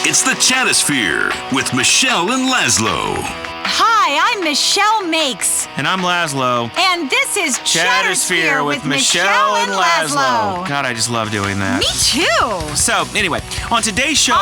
It's the Chattersphere with Michelle and Laszlo. Hi, I'm Michelle Makes. And I'm Laszlo. And this is Chattersphere with Michelle and Laszlo. God, I just love doing that. Me too. So, anyway, on today's show,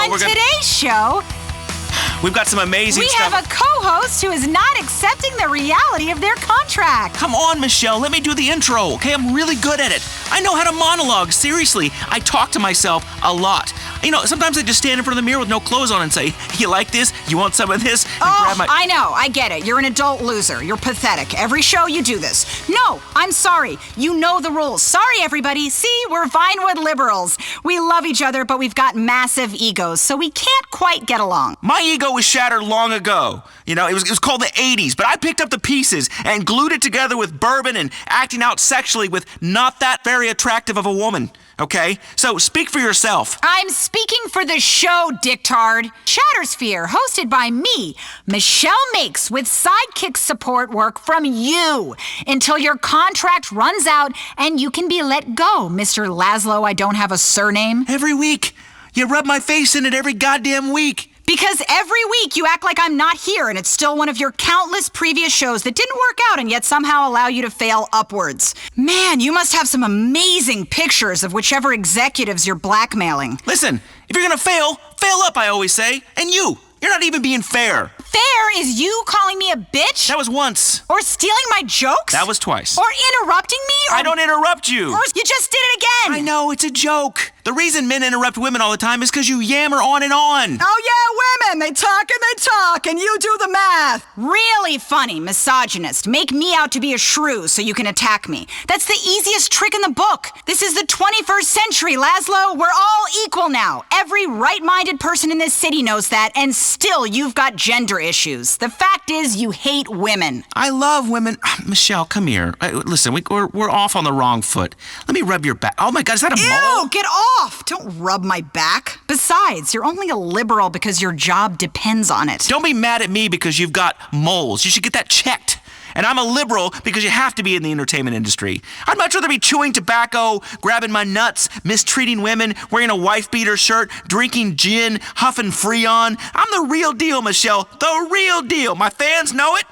we've got some amazing stuff. We have a co-host who is not accepting the reality of their contract. Come on, Michelle, let me do the intro, okay? I'm really good at it. I know how to monologue. Seriously, I talk to myself a lot. You know, sometimes I just stand in front of the mirror with no clothes on and say, you like this? You want some of this? And I know. I get it. You're an adult loser. You're pathetic. Every show you do this. No, I'm sorry. You know the rules. Sorry, everybody. See, we're Vinewood liberals. We love each other, but we've got massive egos, so we can't quite get along. My ego was shattered long ago. You know, it was called the 80s, but I picked up the pieces and glued it together with bourbon and acting out sexually with not that very attractive of a woman. Okay? So speak for yourself. I'm speaking for the show, dictard. Chattersphere, hosted by me, Michelle Makes, with sidekick support work from you until your contract runs out and you can be let go, Mr. Laszlo. I don't have a surname. Every week. You rub my face in it every goddamn week. Because every week you act like I'm not here and it's still one of your countless previous shows that didn't work out and yet somehow allow you to fail upwards. Man, you must have some amazing pictures of whichever executives you're blackmailing. Listen, if you're gonna fail up, I always say. And you're not even being fair. Fair is you calling me a bitch? That was once. Or stealing my jokes? That was twice. Or interrupting me? I don't interrupt you. Or you just did it again. I know, it's a joke. The reason men interrupt women all the time is because you yammer on and on. Oh yeah, women, they talk and you do the math. Really funny, misogynist. Make me out to be a shrew so you can attack me. That's the easiest trick in the book. This is the 21st century, Laszlo. We're all equal now. Every right-minded person in this city knows that, and still you've got gender issues. The fact is you hate women. I love women. Michelle, come here. Listen, we're off on the wrong foot. Let me rub your back. Oh my God, is that a mole? Ew, get off. Don't rub my back. Besides, you're only a liberal because your job depends on it. Don't be mad at me because you've got moles. You should get that checked. And I'm a liberal because you have to be in the entertainment industry. I'd much rather be chewing tobacco, grabbing my nuts, mistreating women, wearing a wife-beater shirt, drinking gin, huffing Freon. I'm the real deal, Michelle. The real deal. My fans know it.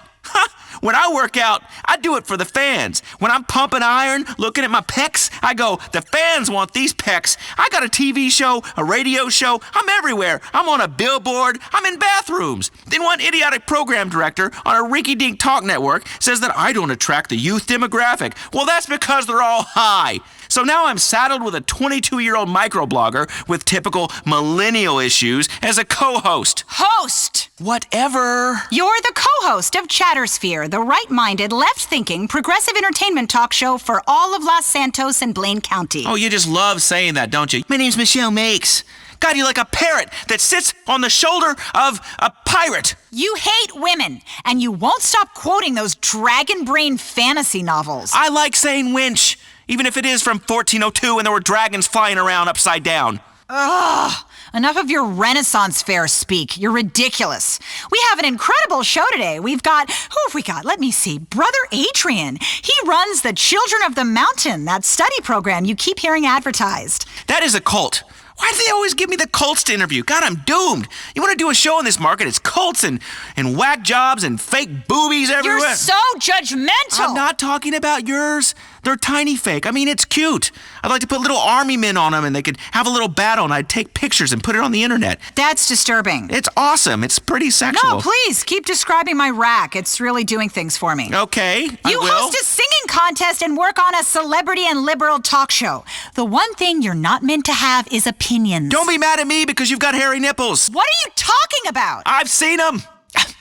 When I work out, I do it for the fans. When I'm pumping iron, looking at my pecs, I go, the fans want these pecs. I got a TV show, a radio show. I'm everywhere. I'm on a billboard. I'm in bathrooms. Then one idiotic program director on a rinky-dink talk network says that I don't attract the youth demographic. Well, that's because they're all high. So now I'm saddled with a 22-year-old microblogger with typical millennial issues as a co-host. Host! Whatever. You're the co-host of Chattersphere, the right-minded, left-thinking, progressive entertainment talk show for all of Los Santos and Blaine County. Oh, you just love saying that, don't you? My name's Michelle Makes. God, you're like a parrot that sits on the shoulder of a pirate. You hate women, and you won't stop quoting those dragon brain fantasy novels. I like saying winch, even if it is from 1402 and there were dragons flying around upside down. Ugh. Enough of your Renaissance fair speak. You're ridiculous. We have an incredible show today. Who have we got? Let me see. Brother Adrian. He runs the Children of the Mountain, that study program you keep hearing advertised. That is a cult. Why do they always give me the cults to interview? God, I'm doomed. You want to do a show in this market, it's cults and whack jobs and fake boobies everywhere. You're so judgmental. I'm not talking about yours. They're tiny fake. I mean, it's cute. I'd like to put little army men on them and they could have a little battle and I'd take pictures and put it on the internet. That's disturbing. It's awesome. It's pretty sexual. No, please, keep describing my rack. It's really doing things for me. Okay, I You will. host a singing contest and work on a celebrity and liberal talk show. The one thing you're not meant to have is opinions. Don't be mad at me because you've got hairy nipples. What are you talking about? I've seen them.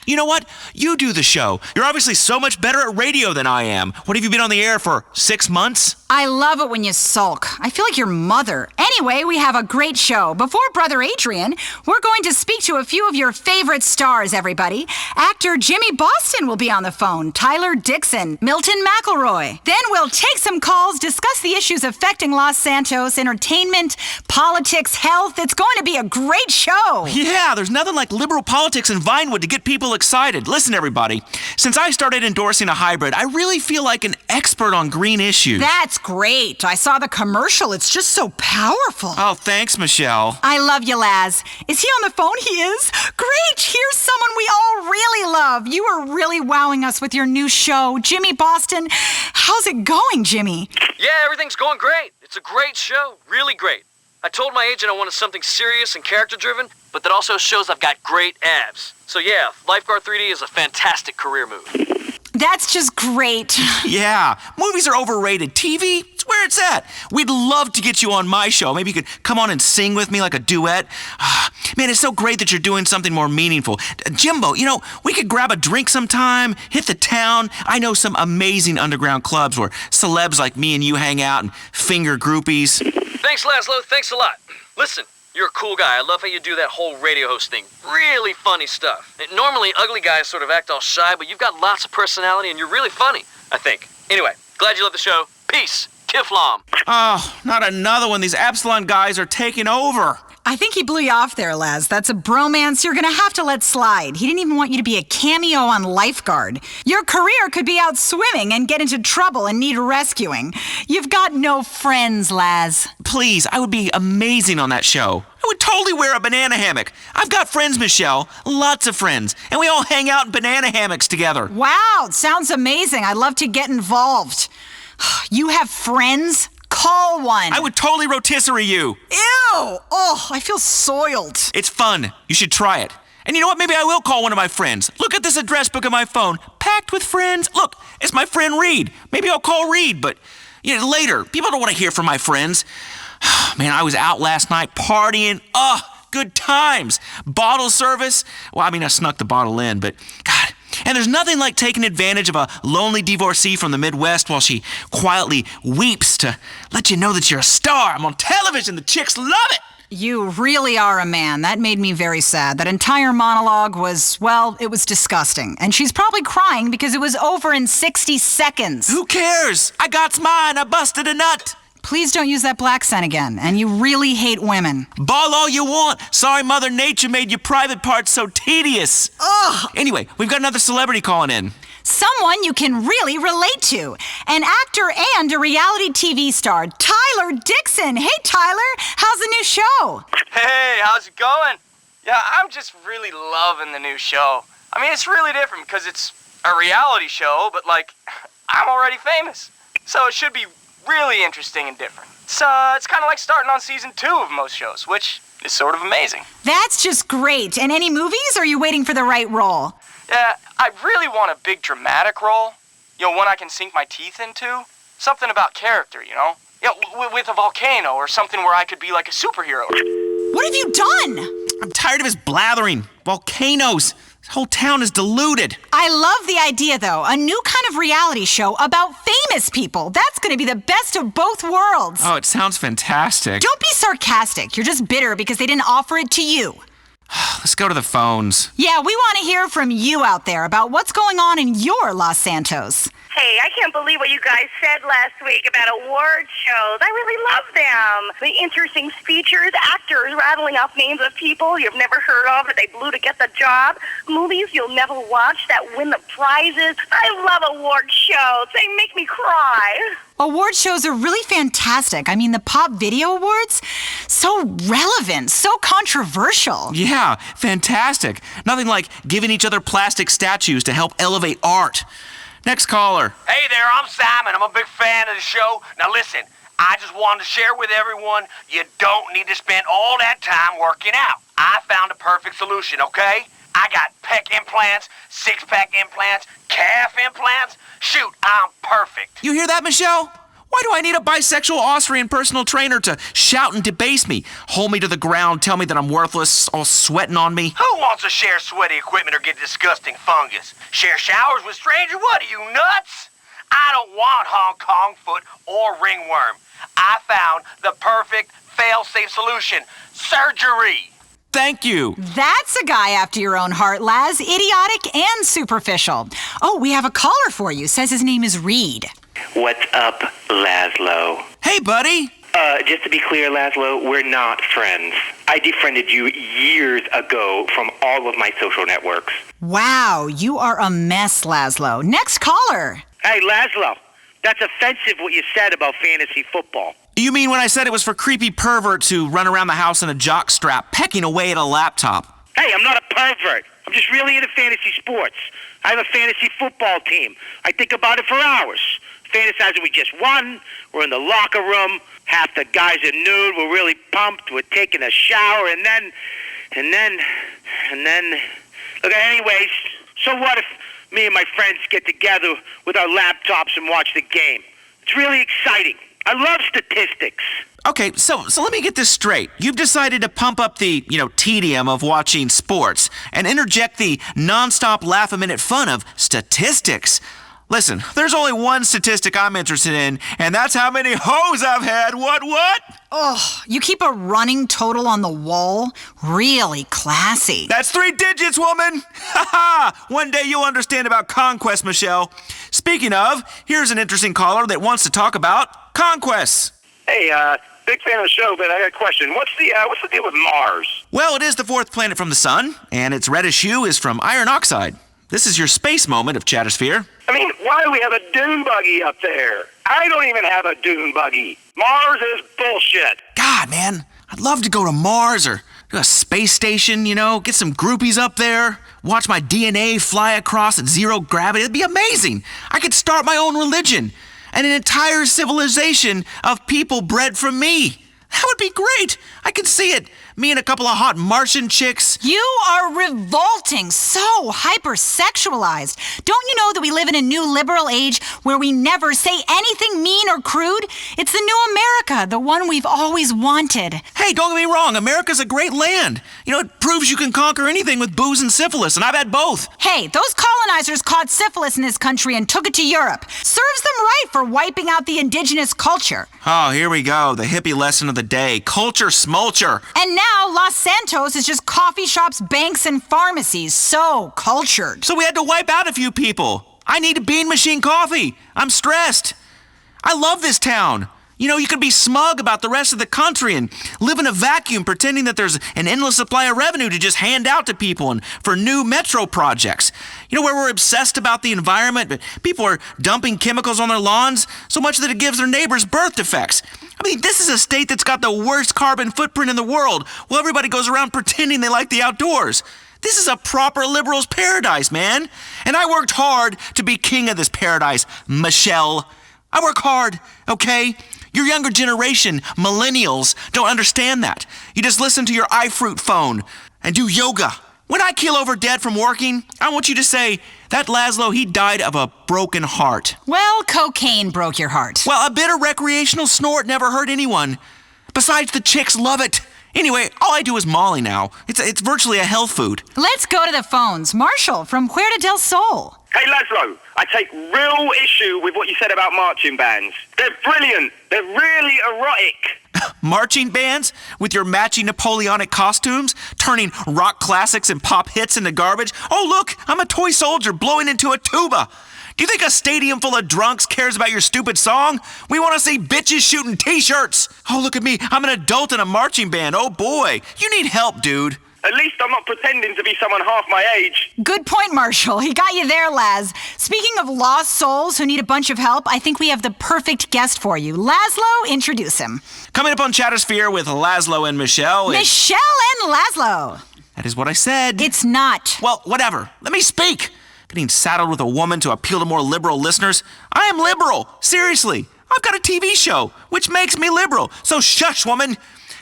You know what? You do the show. You're obviously so much better at radio than I am. What, have you been on the air for 6 months? I love it when you sulk. I feel like your mother. Anyway, we have a great show. Before Brother Adrian, we're going to speak to a few of your favorite stars, everybody. Actor Jimmy Boston will be on the phone, Tyler Dixon, Milton McElroy. Then we'll take some calls, discuss the issues affecting Los Santos, entertainment, politics, health. It's going to be a great show. Yeah, there's nothing like liberal politics in Vinewood to get people excited. Listen, everybody, since I started endorsing a hybrid, I really feel like an expert on green issues. That's That's great. I saw the commercial. It's just so powerful. Oh, thanks, Michelle. I love you, Laz. Is he on the phone? He is? Great. Here's someone we all really love. You are really wowing us with your new show. Jimmy Boston. How's it going, Jimmy? Yeah, everything's going great. It's a great show. Really great. I told my agent I wanted something serious and character-driven, but that also shows I've got great abs. So yeah, Lifeguard 3D is a fantastic career move. That's just great. Yeah, movies are overrated. TV, it's where it's at. We'd love to get you on my show. Maybe you could come on and sing with me like a duet. Man, it's so great that you're doing something more meaningful. Jimbo, we could grab a drink sometime, hit the town. I know some amazing underground clubs where celebs like me and you hang out and finger groupies. Thanks, Laszlo. Thanks a lot. Listen, you're a cool guy. I love how you do that whole radio host thing. Really funny stuff. Normally, ugly guys sort of act all shy, but you've got lots of personality and you're really funny, I think. Anyway, glad you love the show. Peace. Kiflam. Oh, not another one. These Epsilon guys are taking over. I think he blew you off there, Laz. That's a bromance you're gonna have to let slide. He didn't even want you to be a cameo on Lifeguard. Your career could be out swimming and get into trouble and need rescuing. You've got no friends, Laz. Please, I would be amazing on that show. I would totally wear a banana hammock. I've got friends, Michelle. Lots of friends. And we all hang out in banana hammocks together. Wow, sounds amazing. I'd love to get involved. You have friends? Call one. I would totally rotisserie you. Ew! Oh, I feel soiled. It's fun. You should try it. And you know what? Maybe I will call one of my friends. Look at this address book on my phone. Packed with friends. Look, it's my friend Reed. Maybe I'll call Reed, but later. People don't want to hear from my friends. Man, I was out last night partying. Good times. Bottle service. Well, I snuck the bottle in, but God. And there's nothing like taking advantage of a lonely divorcee from the Midwest while she quietly weeps to let you know that you're a star. I'm on television. The chicks love it. You really are a man. That made me very sad. That entire monologue was, it was disgusting. And she's probably crying because it was over in 60 seconds. Who cares? I got's mine. I busted a nut. Please don't use that black scent again. And you really hate women. Ball all you want. Sorry Mother Nature made your private parts so tedious. Ugh. Anyway, we've got another celebrity calling in. Someone you can really relate to. An actor and a reality TV star, Tyler Dixon. Hey, Tyler, how's the new show? Hey, how's it going? Yeah, I'm just really loving the new show. It's really different because it's a reality show, but I'm already famous. So it should be really interesting and different. It's kind of like starting on season 2 of most shows, which is sort of amazing. That's just great. And any movies, or are you waiting for the right role? Yeah, I really want a big dramatic role. One I can sink my teeth into. Something about character, with a volcano or something where I could be like a superhero. What have you done? I'm tired of his blathering. Volcanoes. This whole town is deluded. I love the idea, though. A new kind of reality show about famous people. That's going to be the best of both worlds. Oh, it sounds fantastic. Don't be sarcastic. You're just bitter because they didn't offer it to you. Let's go to the phones. Yeah, we want to hear from you out there about what's going on in your Los Santos. Hey, I can't believe what you guys said last week about award shows. I really love them. The interesting features, actors rattling off names of people you've never heard of that they blew to get the job, movies you'll never watch that win the prizes. I love award shows. They make me cry. Award shows are really fantastic. The Pop Video Awards, so relevant, so controversial. Yeah, fantastic. Nothing like giving each other plastic statues to help elevate art. Next caller. Hey there, I'm Simon. I'm a big fan of the show. Now listen, I just wanted to share with everyone, you don't need to spend all that time working out. I found a perfect solution, okay? I got pec implants, six-pack implants, calf implants. Shoot, I'm perfect. You hear that, Michelle? Why do I need a bisexual Austrian personal trainer to shout and debase me, hold me to the ground, tell me that I'm worthless, all sweating on me? Who wants to share sweaty equipment or get disgusting fungus? Share showers with strangers? What, are you nuts? I don't want Hong Kong foot or ringworm. I found the perfect fail-safe solution. Surgery. Thank you. That's a guy after your own heart, Laz. Idiotic and superficial. Oh, we have a caller for you. Says his name is Reed. What's up, Laszlo? Hey, buddy. Just to be clear, Laszlo, we're not friends. I defriended you years ago from all of my social networks. Wow, you are a mess, Laszlo. Next caller. Hey, Laszlo, That's offensive what you said about fantasy football. You mean when I said it was for creepy perverts who run around the house in a jock strap, pecking away at a laptop? Hey, I'm not a pervert. I'm just really into fantasy sports. I have a fantasy football team. I think about it for hours. Fantasizing we just won. We're in the locker room. Half the guys are nude. We're really pumped. We're taking a shower. And then... Look, anyways, so what if me and my friends get together with our laptops and watch the game? It's really exciting. I love statistics. Okay, so let me get this straight. You've decided to pump up the, tedium of watching sports and interject the nonstop laugh-a-minute fun of statistics. Listen, there's only one statistic I'm interested in, and that's how many hoes I've had. What? Oh, you keep a running total on the wall? Really classy. That's 3 digits, woman! Ha ha! One day you'll understand about conquest, Michelle. Speaking of, here's an interesting caller that wants to talk about conquests. Hey, big fan of the show, but I got a question. What's the deal with Mars? Well, it is the 4th planet from the sun, and its reddish hue is from iron oxide. This is your space moment of Chattersphere. I mean, why do we have a dune buggy up there? I don't even have a dune buggy. Mars is bullshit. God, man, I'd love to go to Mars or to a space station, get some groupies up there, watch my DNA fly across at 0 gravity. It'd be amazing. I could start my own religion and an entire civilization of people bred from me. That would be great. I could see it. Me and a couple of hot Martian chicks. You are revolting, so hypersexualized. Don't you know that we live in a new liberal age where we never say anything mean or crude? It's the new America, the one we've always wanted. Hey, don't get me wrong. America's a great land. It proves you can conquer anything with booze and syphilis, and I've had both. Hey, those colonizers caught syphilis in this country and took it to Europe. Serves them right for wiping out the indigenous culture. Oh, here we go. The hippie lesson of the day. Culture smulcher. And now Los Santos is just coffee shops, banks, and pharmacies. So cultured. So we had to wipe out a few people. I need a bean machine coffee. I'm stressed. I love this town. You could be smug about the rest of the country and live in a vacuum pretending that there's an endless supply of revenue to just hand out to people and for new metro projects. Where we're obsessed about the environment, but people are dumping chemicals on their lawns so much that it gives their neighbors birth defects. I mean, this is a state that's got the worst carbon footprint in the world, while everybody goes around pretending they like the outdoors. This is a proper liberal's paradise, man. And I worked hard to be king of this paradise, Michelle. I work hard, okay? Your younger generation, millennials, don't understand that. You just listen to your iFruit phone and do yoga. When I keel over dead from working, I want you to say, that Laszlo, he died of a broken heart. Well, cocaine broke your heart. Well, a bit of recreational snort never hurt anyone. Besides, the chicks love it. Anyway, all I do is Molly now. It's virtually a health food. Let's go to the phones. Marshall from Puerto del Sol. Hey, Laszlo, I take real issue with what you said about marching bands. They're brilliant. They're really erotic. Marching bands with your matching Napoleonic costumes, turning rock classics and pop hits into garbage. Oh, look, I'm a toy soldier blowing into a tuba. Do you think a stadium full of drunks cares about your stupid song? We want to see bitches shooting t-shirts. Oh, look at me. I'm an adult in a marching band. Oh, boy. You need help, dude. At least I'm not pretending to be someone half my age. Good point, Marshall. He got you there, Laz. Speaking of lost souls who need a bunch of help, I think we have the perfect guest for you. Laszlo, introduce him. Coming up on Chattersphere with Laszlo and Michelle. Michelle and Laszlo. That is what I said. It's not. Well, whatever. Let me speak. Getting saddled with a woman to appeal to more liberal listeners. I am liberal. Seriously. I've got a TV show, which makes me liberal. So shush, woman.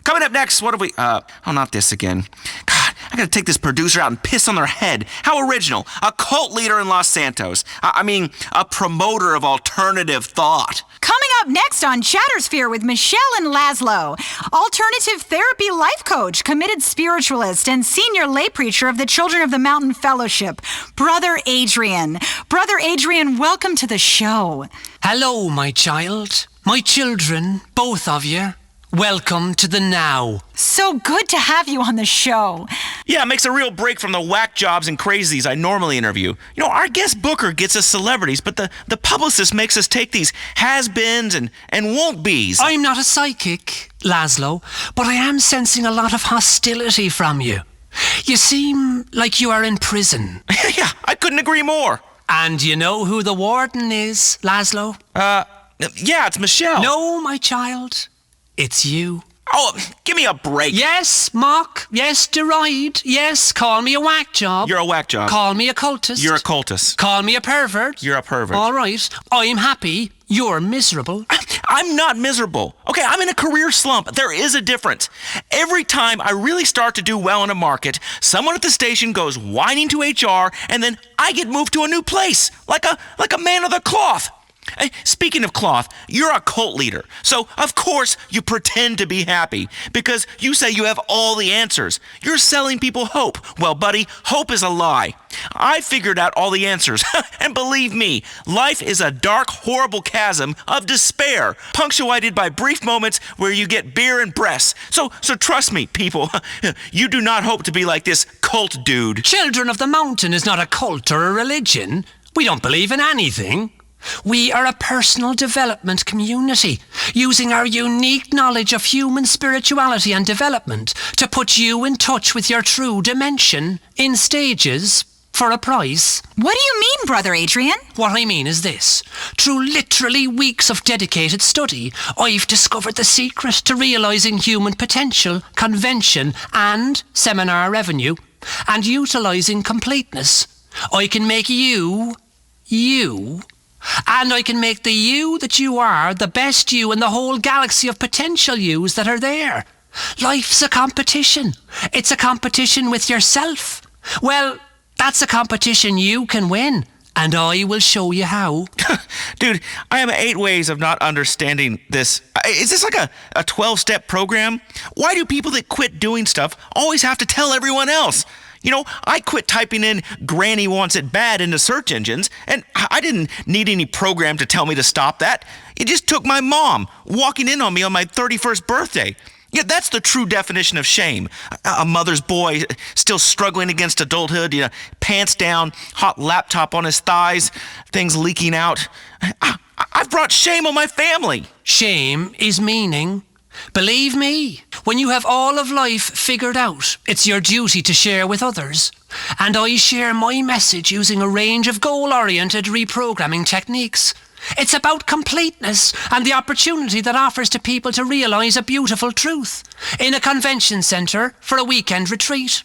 Coming up next, what have we... not this again. God, I gotta take this producer out and piss on their head. How original. A cult leader in Los Santos. A promoter of alternative thought. Coming up next on Chattersphere with Michelle and Laszlo, alternative therapy life coach, committed spiritualist, and senior lay preacher of the Children of the Mountain Fellowship, Brother Adrian. Brother Adrian, welcome to the show. Hello, my child. My children, both of you. Welcome to the now. So good to have you on the show. Yeah, it makes a real break from the whack jobs and crazies I normally interview. Our guest booker gets us celebrities, but the publicist makes us take these has-beens and won't-be's. I'm not a psychic, Laszlo, but I am sensing a lot of hostility from you. You seem like you are in prison. Yeah, I couldn't agree more. And you know who the warden is, Laszlo? Yeah, it's Michelle. No, my child. It's you. Oh, give me a break. Yes, mock. Yes, deride. Yes, call me a whack job. You're a whack job. Call me a cultist. You're a cultist. Call me a pervert. You're a pervert. All right. I'm happy. You're miserable. I'm not miserable. Okay, I'm in a career slump. There is a difference. Every time I really start to do well in a market, someone at the station goes whining to HR, and then I get moved to a new place, like a man of the cloth. Speaking of cloth, you're a cult leader, so of course you pretend to be happy because you say you have all the answers. You're selling people hope. Well, buddy, hope is a lie. I figured out all the answers, and believe me, life is a dark, horrible chasm of despair, punctuated by brief moments where you get beer and breasts. So trust me, people, you do not hope to be like this cult dude. Children of the Mountain is not a cult or a religion. We don't believe in anything. We are a personal development community, using our unique knowledge of human spirituality and development to put you in touch with your true dimension in stages for a price. What do you mean, Brother Adrian? What I mean is this. Through literally weeks of dedicated study, I've discovered the secret to realising human potential, convention and seminar revenue, and utilising completeness. I can make you, and I can make the you that you are the best you in the whole galaxy of potential yous that are there. Life's a competition. It's a competition with yourself. Well, that's a competition you can win, and I will show you how. Dude, I have 8 ways of not understanding this. Is this like a 12-step program? Why do people that quit doing stuff always have to tell everyone else? You know, I quit typing in "Granny wants it bad" into search engines, and I didn't need any program to tell me to stop that. It just took my mom walking in on me on my 31st birthday. Yeah, that's the true definition of shame. A mother's boy still struggling against adulthood, pants down, hot laptop on his thighs, things leaking out. I've brought shame on my family. Shame is meaning. Believe me, when you have all of life figured out, it's your duty to share with others. And I share my message using a range of goal-oriented reprogramming techniques. It's about completeness and the opportunity that offers to people to realise a beautiful truth in a convention centre for a weekend retreat.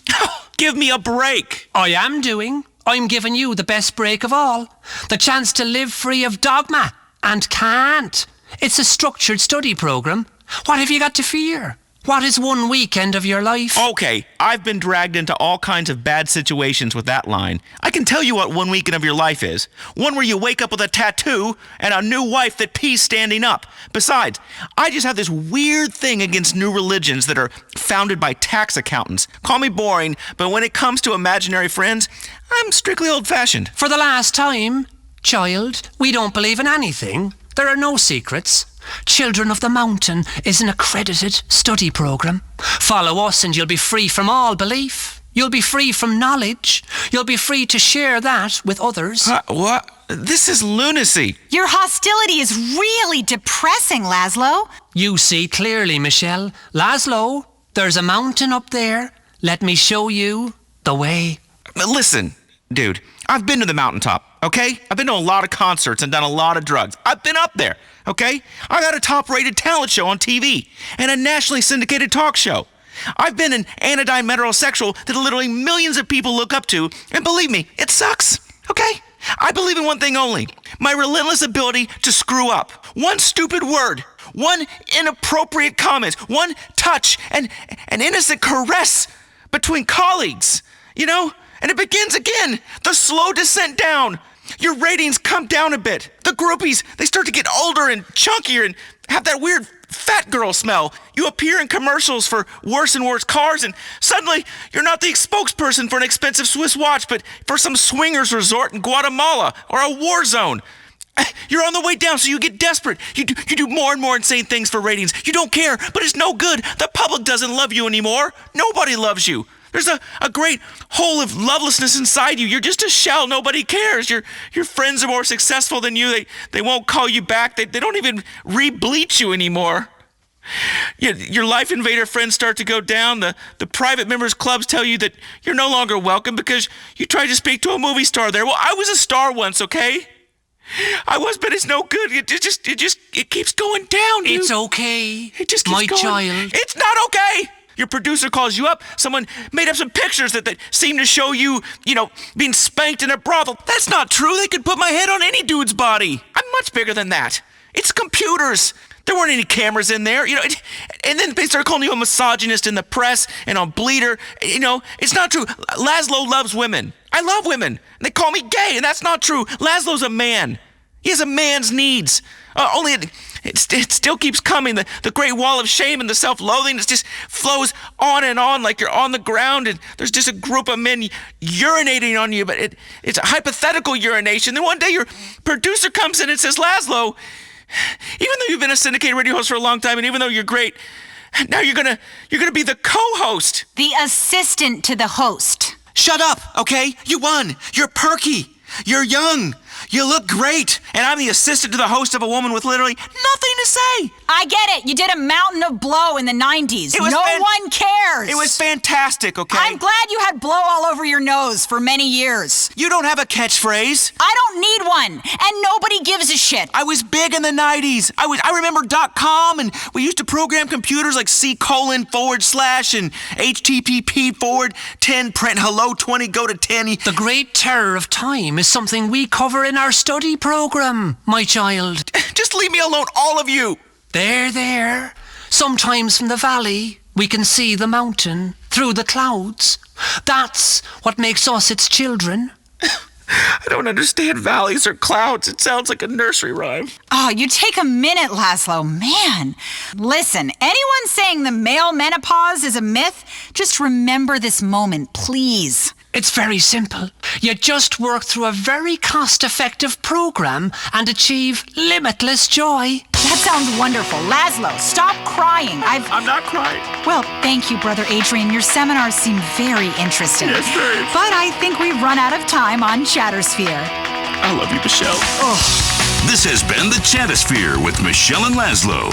Give me a break. I'm giving you the best break of all. The chance to live free of dogma and can't. It's a structured study programme. What have you got to fear? What is one weekend of your life? Okay, I've been dragged into all kinds of bad situations with that line. I can tell you what one weekend of your life is. One where you wake up with a tattoo and a new wife that pees standing up. Besides, I just have this weird thing against new religions that are founded by tax accountants. Call me boring, but when it comes to imaginary friends, I'm strictly old-fashioned. For the last time, child, we don't believe in anything. There are no secrets. Children of the Mountain is an accredited study program. Follow us and you'll be free from all belief. You'll be free from knowledge. You'll be free to share that with others. What? This is lunacy. Your hostility is really depressing, Laszlo. You see clearly, Michelle. Laszlo, there's a mountain up there. Let me show you the way. Listen, dude, I've been to the mountaintop, okay? I've been to a lot of concerts and done a lot of drugs. I've been up there, okay? I got a top-rated talent show on TV and a nationally syndicated talk show. I've been an anodyne metrosexual that literally millions of people look up to, and believe me, it sucks, okay? I believe in one thing only, my relentless ability to screw up. One stupid word, one inappropriate comment, one touch, an innocent caress between colleagues, And it begins again, the slow descent down. Your ratings come down a bit. The groupies, they start to get older and chunkier and have that weird fat girl smell. You appear in commercials for worse and worse cars, and suddenly you're not the spokesperson for an expensive Swiss watch, but for some swingers resort in Guatemala or a war zone. You're on the way down, so you get desperate. You do more and more insane things for ratings. You don't care, but it's no good. The public doesn't love you anymore. Nobody loves you. There's a great hole of lovelessness inside you. You're just a shell. Nobody cares. Your friends are more successful than you. They won't call you back. They don't even re-bleach you anymore. Your Life Invader friends start to go down. The private members clubs tell you that you're no longer welcome because you tried to speak to a movie star there. Well, I was a star once, okay? I was, but it's no good. It keeps going down. It's okay. It just keeps my going. child. It's not okay. Your producer calls you up. Someone made up some pictures that seem to show you, being spanked in a brothel. That's not true. They could put my head on any dude's body. I'm much bigger than that. It's computers. There weren't any cameras in there, and then they started calling you a misogynist in the press and on Bleeder. It's not true. Laszlo loves women. I love women. And they call me gay, and that's not true. Laszlo's a man. He has a man's needs. Only it still keeps coming. The great wall of shame and the self-loathing just flows on and on like you're on the ground, and there's just a group of men urinating on you, but it's a hypothetical urination. Then one day your producer comes in and says, Laszlo, even though you've been a syndicated radio host for a long time, and even though you're great, now you're gonna be the co-host. The assistant to the host. Shut up, okay? You won. You're perky. You're young. You look great. And I'm the assistant to the host of a woman with literally nothing to say. I get it. You did a mountain of blow in the 90s. No one cares. It was fantastic, okay? I'm glad you had blow all over your nose for many years. You don't have a catchphrase. I don't need one, and nobody gives a shit. I was big in the 90s. I remember .com, and we used to program computers like C:/ and HTTP 10 print hello 20 go to 10. The Great Terror of Time is something we cover in our study program, my child. Just leave me alone, all of you. There. Sometimes from the valley, we can see the mountain through the clouds. That's what makes us its children. I don't understand valleys or clouds. It sounds like a nursery rhyme. Oh, you take a minute, Laszlo. Man. Listen, anyone saying the male menopause is a myth, just remember this moment, please. It's very simple. You just work through a very cost-effective program and achieve limitless joy. That sounds wonderful. Laszlo, stop crying. I'm not crying. Well, thank you, Brother Adrian. Your seminars seem very interesting. Yes, very. But I think we've run out of time on Chattersphere. I love you, Michelle. This has been the Chattersphere with Michelle and Laszlo.